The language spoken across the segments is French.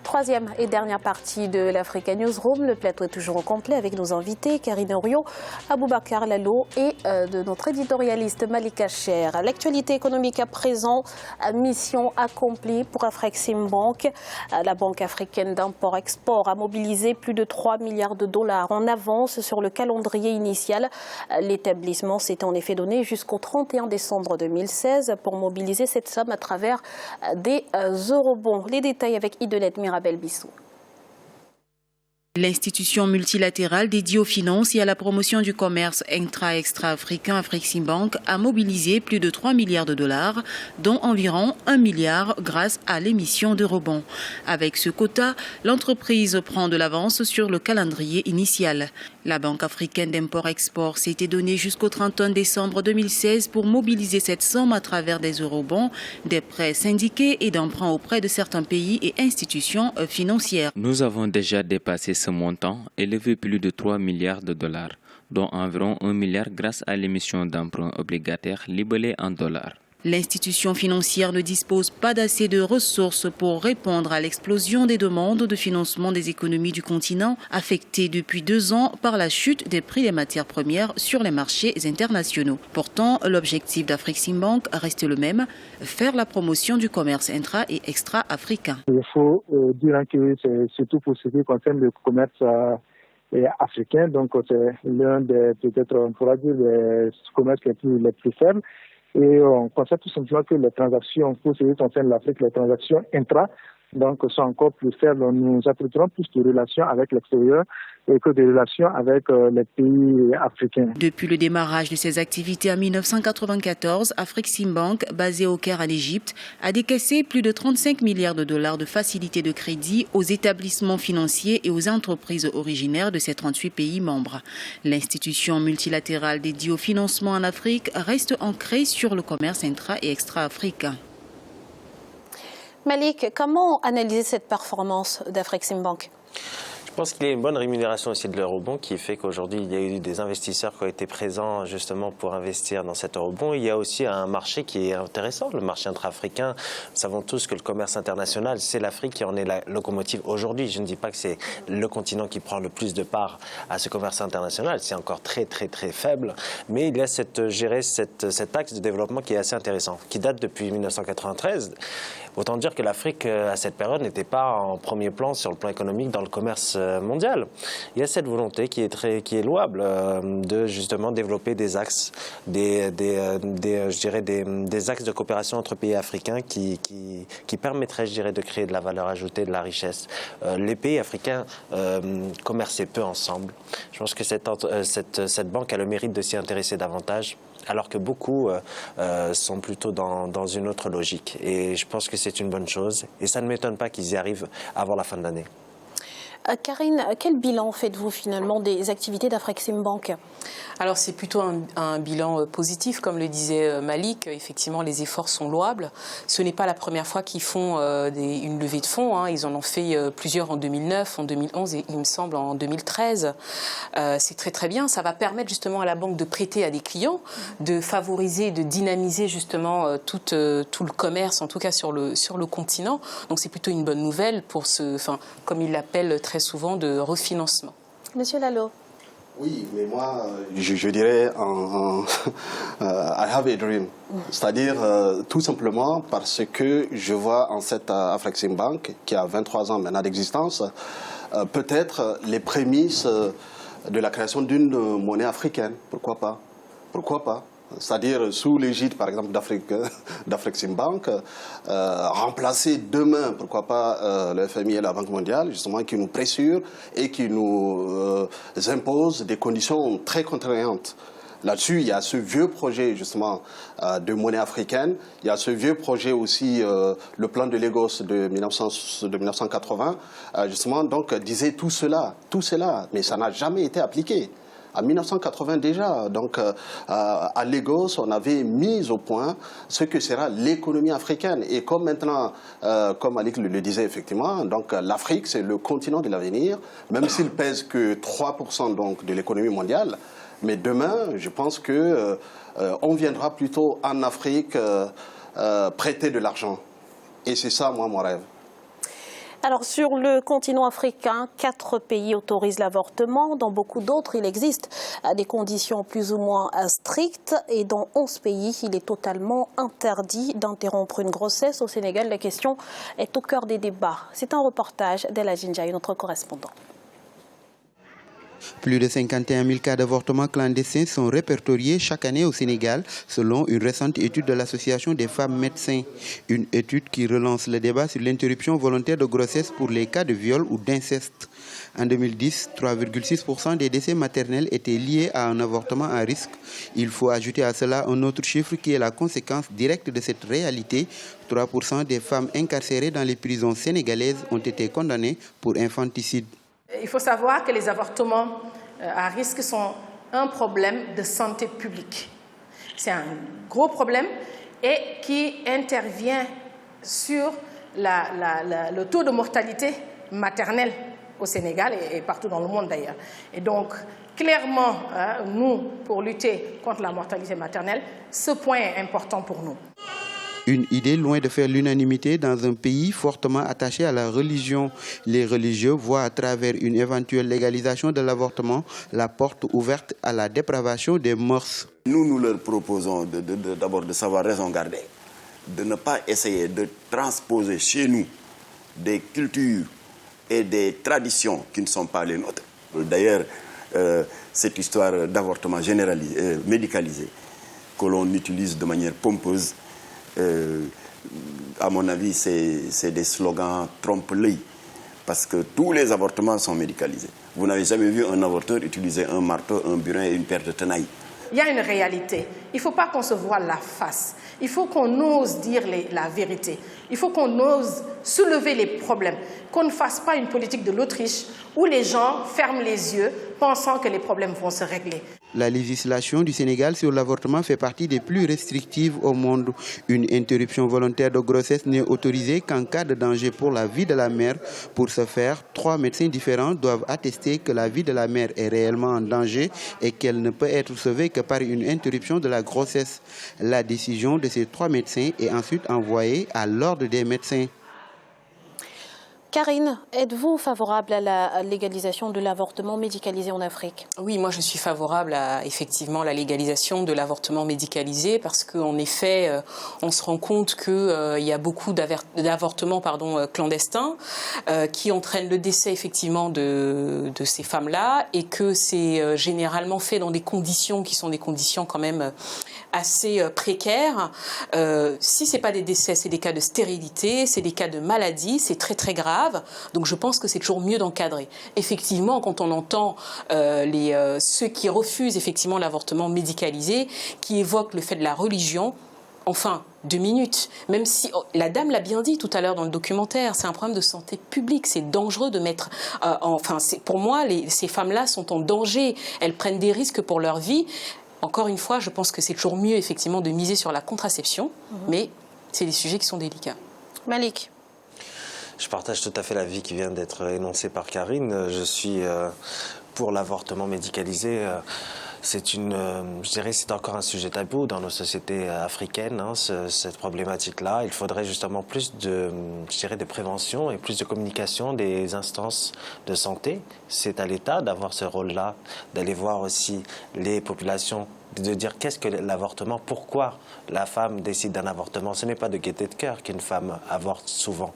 Troisième et dernière partie de l'Africa Newsroom. Le plateau est toujours au complet avec nos invités, Karine Orio, Aboubacar Lalo et de notre éditorialiste Malika Cher. L'actualité économique à présent, mission accomplie pour Afreximbank. La Banque africaine d'import-export a mobilisé plus de 3 milliards de dollars en avance sur le calendrier initial. L'établissement s'est en effet donné jusqu'au 31 décembre 2016 pour mobiliser cette somme à travers des eurobonds. Les détails avec Idelette Mirabel Bissou. L'institution multilatérale dédiée aux finances et à la promotion du commerce intra-extra-africain Afreximbank a mobilisé plus de 3 milliards de dollars, dont environ 1 milliard grâce à l'émission d'eurobonds. Avec ce quota, l'entreprise prend de l'avance sur le calendrier initial. La Banque africaine d'import-export s'était donnée jusqu'au 31 décembre 2016 pour mobiliser cette somme à travers des eurobonds, des prêts syndiqués et d'emprunts auprès de certains pays et institutions financières. Nous avons déjà dépassé ce montant, élevé plus de 3 milliards de dollars, dont environ 1 milliard grâce à l'émission d'emprunts obligataires libellés en dollars. L'institution financière ne dispose pas d'assez de ressources pour répondre à l'explosion des demandes de financement des économies du continent, affectées depuis 2 ans par la chute des prix des matières premières sur les marchés internationaux. Pourtant, l'objectif d'Afreximbank reste le même, faire la promotion du commerce intra- et extra-africain. Il faut dire que c'est surtout pour ce qui concerne le commerce africain, donc c'est l'un des, peut-être on pourra dire, des commerces les plus faibles. Et on constate tout simplement que les transactions, pour ce qui concerne l'Afrique, les transactions intra, donc sont encore plus faibles. Nous appliquerons plus de relations avec l'extérieur que de relations avec les pays africains. Depuis le démarrage de ses activités en 1994, Afreximbank, basé au Caire en Égypte, a décaissé plus de 35 milliards de dollars de facilités de crédit aux établissements financiers et aux entreprises originaires de ces 38 pays membres. L'institution multilatérale dédiée au financement en Afrique reste ancrée sur le commerce intra- et extra-africain. Malik, comment analyser cette performance d'Afreximbank ? Je pense qu'il y a une bonne rémunération aussi de l'eurobond qui fait qu'aujourd'hui, il y a eu des investisseurs qui ont été présents justement pour investir dans cet eurobond. Il y a aussi un marché qui est intéressant, le marché intra-africain. Nous savons tous que le commerce international, c'est l'Afrique qui en est la locomotive aujourd'hui. Je ne dis pas que c'est le continent qui prend le plus de part à ce commerce international. C'est encore très, très, très faible. Mais il y a cet axe de développement qui est assez intéressant, qui date depuis 1993. Autant dire que l'Afrique, à cette période, n'était pas en premier plan sur le plan économique dans le commerce mondial. Il y a cette volonté qui est louable de justement développer des axes, des axes de coopération entre pays africains qui permettraient, je dirais, de créer de la valeur ajoutée, de la richesse. Les pays africains commerçaient peu ensemble. Je pense que cette banque a le mérite de s'y intéresser davantage, alors que beaucoup sont plutôt dans une autre logique. Et je pense que c'est une bonne chose. Et ça ne m'étonne pas qu'ils y arrivent avant la fin de l'année. Karine, quel bilan faites-vous finalement des activités d'Afreximbank ? Alors c'est plutôt un bilan positif, comme le disait Malik. Effectivement, les efforts sont louables. Ce n'est pas la première fois qu'ils font une levée de fonds. Hein. Ils en ont fait plusieurs en 2009, en 2011 et il me semble en 2013. C'est très très bien. Ça va permettre justement à la banque de prêter à des clients, de favoriser, de dynamiser justement tout le commerce, en tout cas sur le continent. Donc c'est plutôt une bonne nouvelle pour comme ils l'appellent très souvent, de refinancement. Monsieur Lalo. Oui, mais moi, je dirais, I have a dream. C'est-à-dire, tout simplement parce que je vois en cette Afreximbank, qui a 23 ans maintenant d'existence, peut-être les prémices de la création d'une monnaie africaine. Pourquoi pas? Pourquoi pas? C'est-à-dire sous l'égide, par exemple, d'Afreximbank, remplacer demain, pourquoi pas, le FMI et la Banque mondiale, justement, qui nous pressurent et qui nous imposent des conditions très contraignantes. Là-dessus, il y a ce vieux projet, justement, de monnaie africaine. Il y a ce vieux projet aussi, le plan de Lagos de 1980, justement, donc, disait tout cela, mais ça n'a jamais été appliqué. En 1980 déjà, donc à Lagos, on avait mis au point ce que sera l'économie africaine. Et comme maintenant, comme Malik le disait effectivement, donc l'Afrique c'est le continent de l'avenir, même s'il pèse que 3% donc de l'économie mondiale. Mais demain, je pense que on viendra plutôt en Afrique prêter de l'argent. Et c'est ça, moi, mon rêve. Alors, sur le continent africain, 4 pays autorisent l'avortement. Dans beaucoup d'autres, il existe des conditions plus ou moins strictes. Et dans 11 pays, il est totalement interdit d'interrompre une grossesse. Au Sénégal, la question est au cœur des débats. C'est un reportage d'Ella Jinjaï, notre correspondant. Plus de 51 000 cas d'avortement clandestins sont répertoriés chaque année au Sénégal, selon une récente étude de l'Association des femmes médecins. Une étude qui relance le débat sur l'interruption volontaire de grossesse pour les cas de viol ou d'inceste. En 2010, 3,6% des décès maternels étaient liés à un avortement à risque. Il faut ajouter à cela un autre chiffre qui est la conséquence directe de cette réalité. 3% des femmes incarcérées dans les prisons sénégalaises ont été condamnées pour infanticide. Il faut savoir que les avortements à risque sont un problème de santé publique. C'est un gros problème et qui intervient sur le taux de mortalité maternelle au Sénégal et partout dans le monde d'ailleurs. Et donc, clairement, nous, pour lutter contre la mortalité maternelle, ce point est important pour nous. Une idée loin de faire l'unanimité dans un pays fortement attaché à la religion. Les religieux voient à travers une éventuelle légalisation de l'avortement la porte ouverte à la dépravation des mœurs. Nous leur proposons d'abord de savoir raison garder, de ne pas essayer de transposer chez nous des cultures et des traditions qui ne sont pas les nôtres. D'ailleurs, cette histoire d'avortement généralisé, médicalisé, que l'on utilise de manière pompeuse, à mon avis, c'est des slogans trompe-l'œil, parce que tous les avortements sont médicalisés. Vous n'avez jamais vu un avorteur utiliser un marteau, un burin et une paire de tenailles. Il y a une réalité. Il ne faut pas qu'on se voile la face. Il faut qu'on ose dire la vérité. Il faut qu'on ose soulever les problèmes. Qu'on ne fasse pas une politique de l'Autriche où les gens ferment les yeux pensant que les problèmes vont se régler. La législation du Sénégal sur l'avortement fait partie des plus restrictives au monde. Une interruption volontaire de grossesse n'est autorisée qu'en cas de danger pour la vie de la mère. Pour ce faire, 3 médecins différents doivent attester que la vie de la mère est réellement en danger et qu'elle ne peut être sauvée que par une interruption de la grossesse. La décision de ces 3 médecins est ensuite envoyée à l'ordre des médecins. Karine, êtes-vous favorable à la légalisation de l'avortement médicalisé en Afrique? Oui, moi je suis favorable à effectivement la légalisation de l'avortement médicalisé parce qu'en effet, on se rend compte qu'il y a beaucoup d'avortements clandestins qui entraînent le décès effectivement de ces femmes-là et que c'est généralement fait dans des conditions qui sont des conditions quand même assez précaires. Si ce n'est pas des décès, c'est des cas de stérilité, c'est des cas de maladie, c'est très très grave. Donc je pense que c'est toujours mieux d'encadrer. Effectivement, quand on entend ceux qui refusent effectivement l'avortement médicalisé, qui évoquent le fait de la religion, enfin, 2 minutes, même si la dame l'a bien dit tout à l'heure dans le documentaire, c'est un problème de santé publique, c'est dangereux de mettre... pour moi, ces femmes-là sont en danger, elles prennent des risques pour leur vie. Encore une fois, je pense que c'est toujours mieux effectivement de miser sur la contraception, mais c'est des sujets qui sont délicats. Malik. Je partage tout à fait l'avis qui vient d'être énoncé par Karine. Je suis pour l'avortement médicalisé. Je dirais, c'est encore un sujet tabou dans nos sociétés africaines, cette problématique-là. Il faudrait justement plus de prévention et plus de communication des instances de santé. C'est à l'État d'avoir ce rôle-là, d'aller voir aussi les populations, de dire qu'est-ce que l'avortement, pourquoi la femme décide d'un avortement. Ce n'est pas de gaieté de cœur qu'une femme avorte souvent.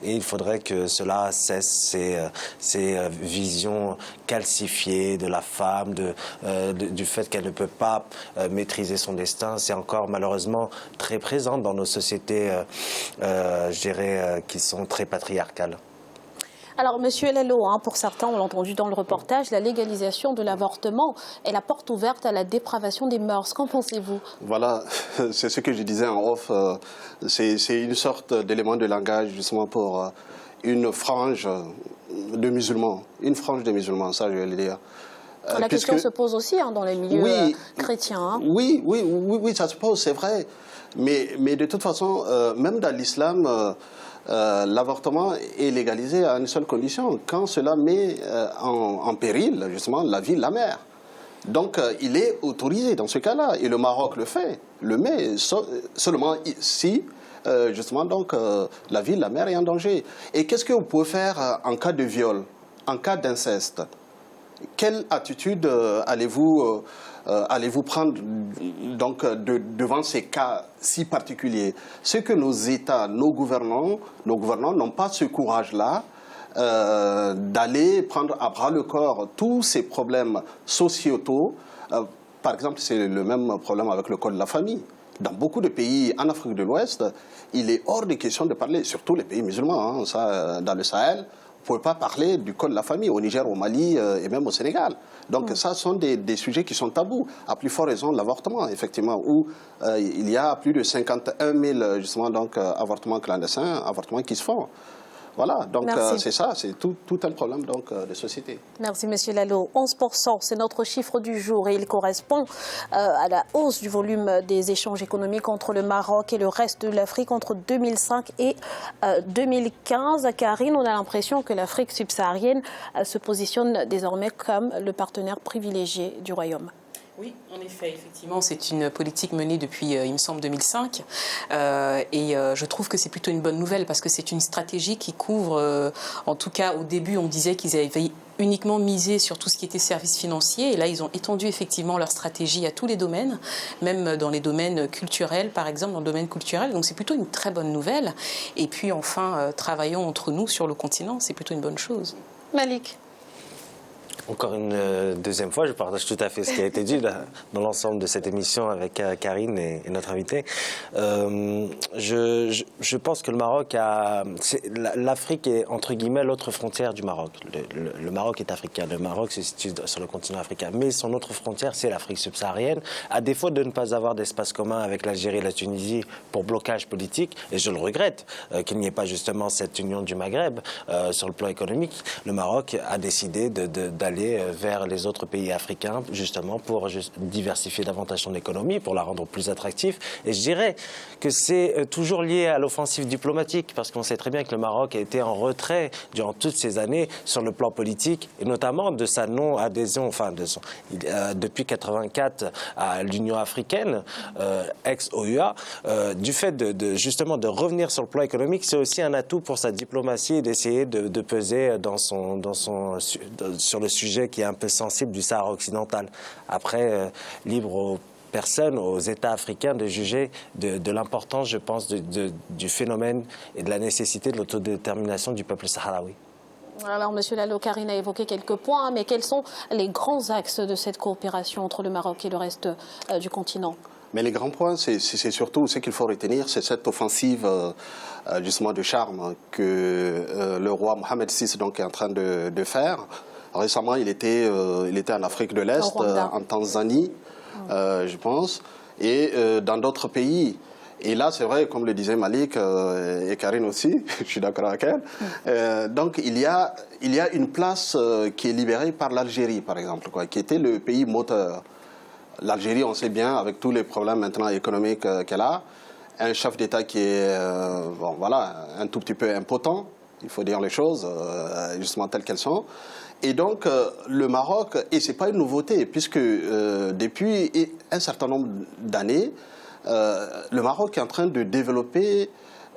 Et il faudrait que cela cesse ces visions calcifiées de la femme, du fait qu'elle ne peut pas maîtriser son destin. C'est encore malheureusement très présent dans nos sociétés, qui sont très patriarcales. Alors, Monsieur Lalo, pour certains, on l'a entendu dans le reportage, la légalisation de l'avortement est la porte ouverte à la dépravation des mœurs. Qu'en pensez-vous? Voilà, c'est ce que je disais en off. C'est une sorte d'élément de langage justement pour une frange de musulmans. Une frange de musulmans, ça je vais le dire. La question se pose aussi dans les milieux chrétiens. Oui, ça se pose, c'est vrai. Mais de toute façon, même dans l'islam, l'avortement est légalisé à une seule condition, quand cela met en péril, justement, la vie de la mère. Donc, il est autorisé dans ce cas-là. Et le Maroc le fait, le met seulement si, justement, donc, la vie de la mère est en danger. Et qu'est-ce que vous pouvez faire en cas de viol, en cas d'inceste? Quelle attitude allez-vous prendre donc, devant ces cas si particuliers? Ce que nos États, nos gouvernants n'ont pas ce courage-là d'aller prendre à bras le corps tous ces problèmes sociétaux. Par exemple, c'est le même problème avec le code de la famille. Dans beaucoup de pays en Afrique de l'Ouest, il est hors de question de parler, surtout les pays musulmans, dans le Sahel. Vous ne pouvez pas parler du code de la famille au Niger, au Mali et même au Sénégal. Donc ça, ce sont des sujets qui sont tabous. À plus forte raison, l'avortement, effectivement, où il y a plus de 51 000 justement, donc, avortements clandestins, avortements qui se font. Voilà, donc c'est ça, c'est tout un problème donc, de société. Merci, Monsieur Lalo. 11%, c'est notre chiffre du jour et il correspond à la hausse du volume des échanges économiques entre le Maroc et le reste de l'Afrique entre 2005 et 2015. Karine, on a l'impression que l'Afrique subsaharienne se positionne désormais comme le partenaire privilégié du Royaume. Oui, en effet, effectivement, c'est une politique menée depuis, il me semble, 2005. Je trouve que c'est plutôt une bonne nouvelle parce que c'est une stratégie qui couvre, en tout cas au début, on disait qu'ils avaient uniquement misé sur tout ce qui était services financiers. Et là, ils ont étendu effectivement leur stratégie à tous les domaines, même dans les domaines culturels, par exemple, dans le domaine culturel. Donc c'est plutôt une très bonne nouvelle. Et puis enfin, travaillons entre nous sur le continent, c'est plutôt une bonne chose. Malik. Encore une deuxième fois, je partage tout à fait ce qui a été dit dans l'ensemble de cette émission avec Karine et notre invité. Je pense que le Maroc l'Afrique est entre guillemets l'autre frontière du Maroc. Le Maroc est africain, le Maroc se situe sur le continent africain, mais son autre frontière c'est l'Afrique subsaharienne. À défaut de ne pas avoir d'espace commun avec l'Algérie et la Tunisie pour blocage politique, et je le regrette qu'il n'y ait pas justement cette union du Maghreb sur le plan économique, le Maroc a décidé d'aller vers les autres pays africains, justement pour diversifier davantage son économie, pour la rendre plus attractive. Et je dirais que c'est toujours lié à l'offensive diplomatique, parce qu'on sait très bien que le Maroc a été en retrait durant toutes ces années sur le plan politique, et notamment de sa non-adhésion, enfin depuis 1984 à l'Union africaine, ex-OUA, du fait justement de revenir sur le plan économique, c'est aussi un atout pour sa diplomatie et d'essayer de peser sur le sujet qui est un peu sensible du Sahara occidental. Après, libre aux personnes, aux États africains de juger de l'importance, je pense, du phénomène et de la nécessité de l'autodétermination du peuple sahraoui. Alors, Monsieur Lalo, Karine a évoqué quelques points, mais quels sont les grands axes de cette coopération entre le Maroc et le reste du continent? Mais les grands points, c'est surtout ce qu'il faut retenir, c'est cette offensive justement de charme que le roi Mohamed VI donc, est en train de faire. Récemment, il était en Afrique de l'Est, en Tanzanie, je pense, et dans d'autres pays. Et là, c'est vrai, comme le disait Malik et Karine aussi, je suis d'accord avec elle. Donc, il y a une place qui est libérée par l'Algérie, par exemple, qui était le pays moteur. L'Algérie, on sait bien, avec tous les problèmes maintenant économiques qu'elle a, un chef d'État qui est, un tout petit peu impotent, il faut dire les choses justement telles qu'elles sont. Et donc, le Maroc, et ce n'est pas une nouveauté, puisque depuis un certain nombre d'années, le Maroc est en train de développer,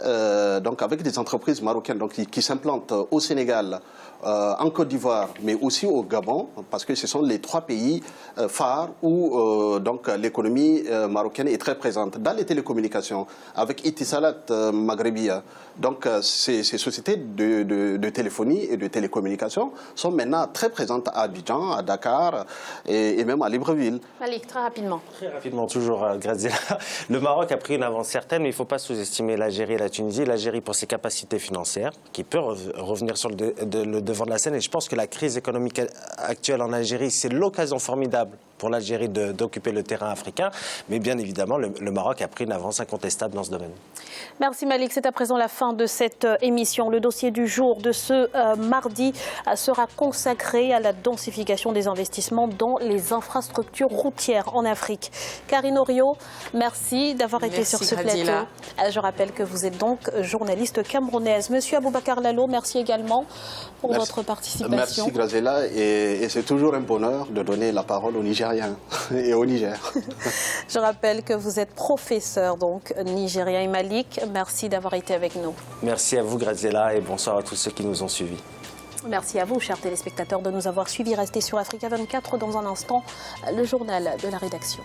donc avec des entreprises marocaines donc, qui s'implantent au Sénégal, en Côte d'Ivoire, mais aussi au Gabon, parce que ce sont les trois pays phares où donc l'économie marocaine est très présente. Dans les télécommunications, avec Etisalat Maghrebia, donc ces sociétés de téléphonie et de télécommunications sont maintenant très présentes à Abidjan, à Dakar et même à Libreville. Malik, très rapidement. Très rapidement, toujours, Graziella. Le Maroc a pris une avance certaine, mais il ne faut pas sous-estimer l'Algérie et la Tunisie. L'Algérie pour ses capacités financières, qui peut revenir sur le devant de la scène. Et je pense que la crise économique actuelle en Algérie, c'est l'occasion formidable pour l'Algérie d'occuper le terrain africain. Mais bien évidemment, le Maroc a pris une avance incontestable dans ce domaine. Merci Malik. C'est à présent la fin de cette émission. Le dossier du jour de ce mardi sera consacré à la densification des investissements dans les infrastructures routières en Afrique. Karine Oriot, merci d'avoir été sur ce plateau. Je rappelle que vous êtes donc journaliste camerounaise. Monsieur Aboubacar Lalo, merci également pour votre participation. Merci Graziella, et c'est toujours un bonheur de donner la parole aux Nigériens et au Niger. Je rappelle que vous êtes professeur donc nigérien et Malik. Merci d'avoir été avec nous. Merci à vous Graziella et bonsoir à tous ceux qui nous ont suivis. Merci à vous, chers téléspectateurs, de nous avoir suivis. Restez sur Africa 24 dans un instant, le journal de la rédaction.